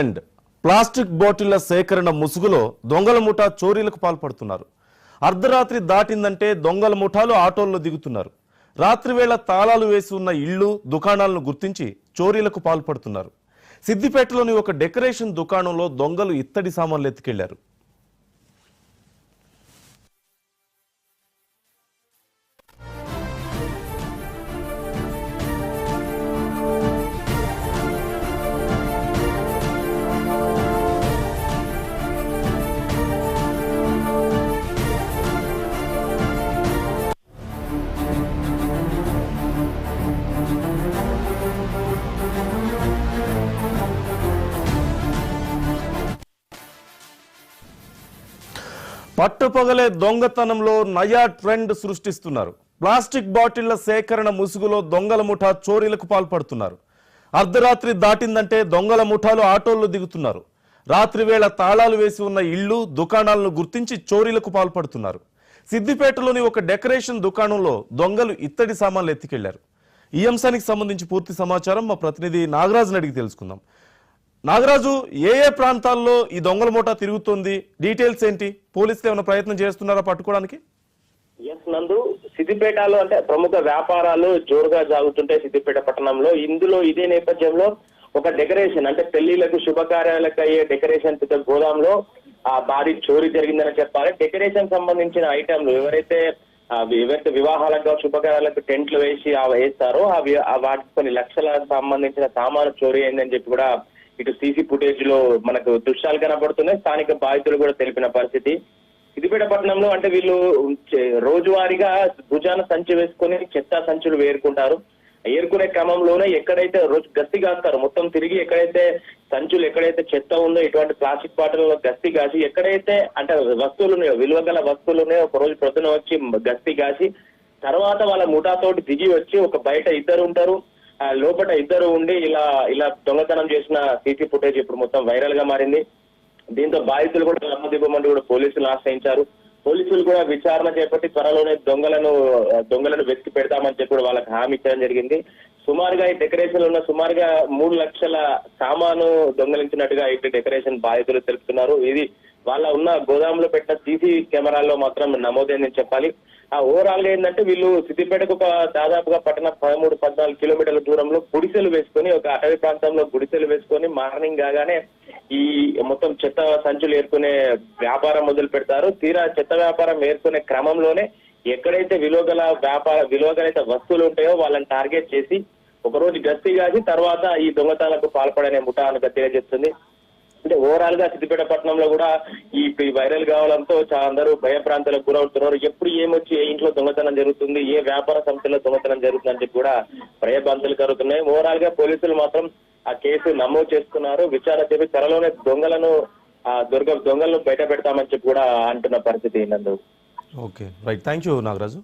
And plastic బాటిళ్ల సేకరణ ముసుగులో దొంగల ముఠా చోరీలకు పాల్పడుతున్నారు. అర్ధరాత్రి దాటిందంటే దొంగల ముఠాలు ఆటోల్లో దిగుతున్నారు. రాత్రి వేళ తాళాలు వేసి ఉన్న ఇళ్లు దుకాణాలను గుర్తించి చోరీలకు పాల్పడుతున్నారు. సిద్దిపేటలోని ఒక డెకరేషన్ దుకాణంలో దొంగలు ఇత్తడి సామాన్లు ఎత్తుకెళ్లారు. పట్టుపగలే దొంగతనంలో నయా ట్రెండ్ సృష్టిస్తున్నారు. ప్లాస్టిక్ బాటిళ్ల సేకరణ ముసుగులో దొంగల ముఠా చోరీలకు పాల్పడుతున్నారు. అర్ధరాత్రి దాటిందంటే దొంగల ముఠాలు ఆటోల్లో దిగుతున్నారు. రాత్రి వేళ తాళాలు వేసి ఉన్న ఇళ్లు దుకాణాలను గుర్తించి చోరీలకు పాల్పడుతున్నారు. సిద్దిపేటలోని ఒక డెకరేషన్ దుకాణంలో దొంగలు ఇత్తడి సామాన్లు ఎత్తుకెళ్లారు. ఈ అంశానికి సంబంధించి పూర్తి సమాచారం మా ప్రతినిధి నాగరాజుని అడిగి తెలుసుకుందాం. నాగరాజు, ఏ ప్రాంతాల్లో ఈ దొంగల ముఠా తిరుగుతోంది, డీటెయిల్స్ ఏంటి? పోలీసులు ఏమైనా ప్రయత్నం చేస్తున్నారా పట్టుకోవడానికి? నందు, సిద్దిపేటలో అంటే ప్రముఖ వ్యాపారాలు జోరుగా సాగుతుంటాయి సిద్దిపేట పట్టణంలో. ఇందులో ఇదే నేపథ్యంలో ఒక డెకరేషన్ అంటే పెళ్లిళ్లకు శుభకార్యాలకు అయ్యే డెకరేషన్ గోదాంలో భారీ చోరీ జరిగిందని చెప్పాలి. డెకరేషన్ సంబంధించిన ఐటమ్లు ఎవరైతే వివాహాలకు శుభకార్యాలకు టెంట్లు వేసి వేస్తారో వాటికి కొన్ని లక్షల సంబంధించిన సామాను చోరీ అయిందని చెప్పి కూడా ఇటు సీసీ ఫుటేజ్ లో మనకు దృశ్యాలు కనబడుతున్నాయి. స్థానిక బాధితులు కూడా తెలిపిన పరిస్థితి. సిద్దిపేట పట్టణంలో అంటే వీళ్ళు రోజువారీగా భుజాన సంచి వేసుకుని చెత్త సంచులు ఏరుకునే క్రమంలోనే ఎక్కడైతే రోజు గస్తీ కాస్తారు, మొత్తం తిరిగి ఎక్కడైతే సంచులు ఎక్కడైతే చెత్త ఉందో ఇటువంటి ప్లాస్టిక్ బాటిల్లో గస్తీ కాసి ఎక్కడైతే అంటే వస్తువులు ఉన్నాయో, విలువ గల వస్తువులు ఉన్నాయో ఒక రోజు ప్రొద్దున వచ్చి గస్తీ కాసి తర్వాత వాళ్ళ ముఠాతోటి దిగి వచ్చి ఒక బయట ఇద్దరు ఉంటారు, లోపల ఇద్దరు ఉండి ఇలా దొంగతనం చేసిన సీసీ ఫుటేజ్ ఇప్పుడు మొత్తం వైరల్ గా మారింది. దీంతో బాధితులు కూడా నమ్మదివ్వమంటూ కూడా పోలీసులు ఆశ్రయించారు. పోలీసులు కూడా విచారణ చేపట్టి త్వరలోనే దొంగలను వెతికి పెడతామని చెప్పి కూడా వాళ్ళకి హామీ ఇచ్చడం జరిగింది. సుమారుగా ఈ డెకరేషన్ ఉన్న సుమారుగా 3 లక్షల సామాను దొంగలించినట్టుగా ఇటు డెకరేషన్ బాధితులు తెలుపుతున్నారు. ఇది వాళ్ళ ఉన్న గోదాంలో పెట్టిన సీసీ కెమెరాల్లో మాత్రం నమోదైందని చెప్పాలి. ఓవరాల్ గా ఏంటంటే వీళ్ళు సిద్దిపేటకు ఒక దాదాపుగా పట్టణ 13-14 కిలోమీటర్ల దూరంలో గుడిసెలు వేసుకొని ఒక అటవీ ప్రాంతంలో గుడిసెలు వేసుకొని మార్నింగ్ కాగానే ఈ మొత్తం చెత్త సంచులు ఏరుకునే వ్యాపారం మొదలు పెడతారు. తీరా చెత్త వ్యాపారం ఏరుకునే క్రమంలోనే ఎక్కడైతే విలువగలైతే వస్తువులు ఉంటాయో వాళ్ళని టార్గెట్ చేసి ఒకరోజు గస్తీ కాసి తర్వాత ఈ దొంగతనాలకు పాల్పడనే ముఠా అని తెలియజేస్తుంది. అంటే ఓవరాల్ గా సిద్దిపేట పట్టణంలో కూడా ఈ వైరల్ కావడంతో చాలా అందరూ భయప్రాంతాలకు గురవుతున్నారు. ఎప్పుడు ఏమొచ్చి ఏ ఇంట్లో దొంగతనం జరుగుతుంది, ఏ వ్యాపార సంస్థలో దొంగతనం జరుగుతుంది అని చెప్పి కూడా భయభ్రాంతులు కలుగుతున్నాయి. ఓవరాల్ గా పోలీసులు మాత్రం ఆ కేసు నమోదు చేసుకున్నారు. విచారణ చేపి త్వరలోనే దొంగలను బయట పెడతామని చెప్పి కూడా అంటున్న పరిస్థితి నందు. Okay, right, thank you Nagaraju.